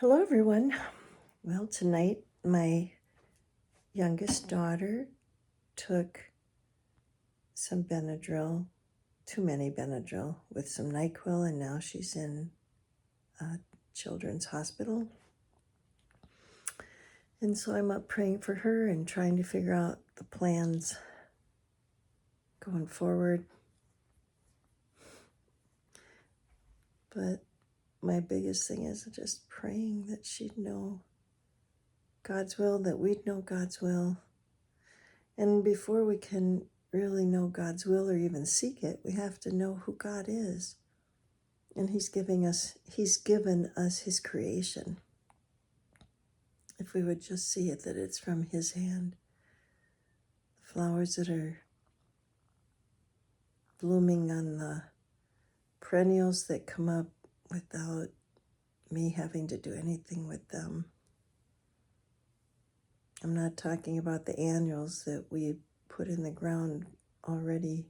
Hello, everyone. Well, tonight my youngest daughter took some Benadryl, too many Benadryl, with some NyQuil, and now she's in a children's hospital. And so I'm up praying for her and trying to figure out the plans going forward. But my biggest thing is just praying that she'd know God's will, that we'd know God's will. And before we can really know God's will or even seek it, we have to know who God is. And He's given us His creation. If we would just see it, that it's from His hand. The flowers that are blooming on the perennials that come up without me having to do anything with them. I'm not talking about the annuals that we put in the ground already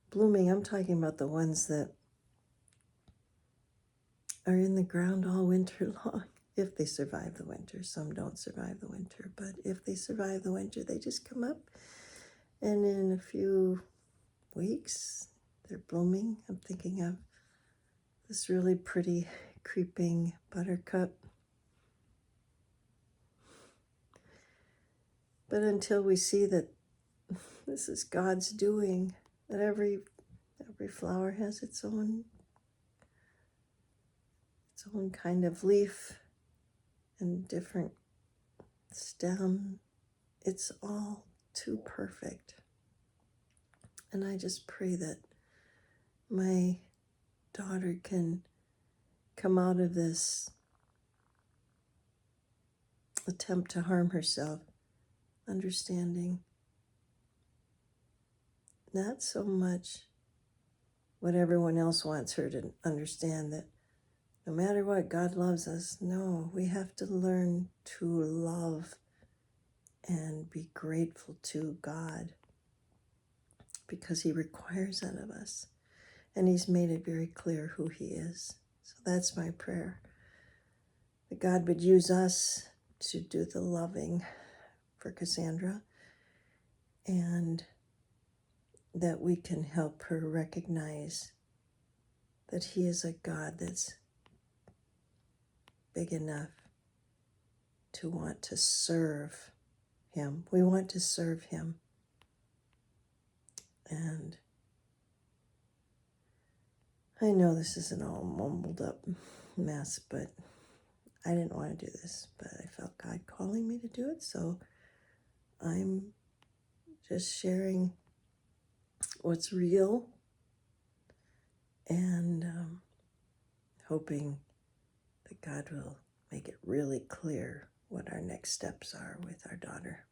blooming. I'm talking about the ones that are in the ground all winter long, if they survive the winter. Some don't survive the winter, but if they survive the winter, they just come up, and in a few weeks, they're blooming. I'm thinking of this really pretty creeping buttercup. But until we see that this is God's doing, that every flower has its own kind of leaf and different stem, it's all too perfect. And I just pray that my daughter can come out of this attempt to harm herself, understanding not so much what everyone else wants her to understand, that no matter what, God loves us. No, we have to learn to love and be grateful to God, because He requires that of us. And He's made it very clear who He is. So that's my prayer, that God would use us to do the loving for Cassandra, and that we can help her recognize that He is a God that's big enough to want to serve Him. We want to serve Him. And I know this is an all mumbled up mess, but I didn't want to do this, but I felt God calling me to do it. So I'm just sharing what's real, and hoping that God will make it really clear what our next steps are with our daughter.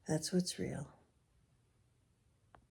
That's what's real.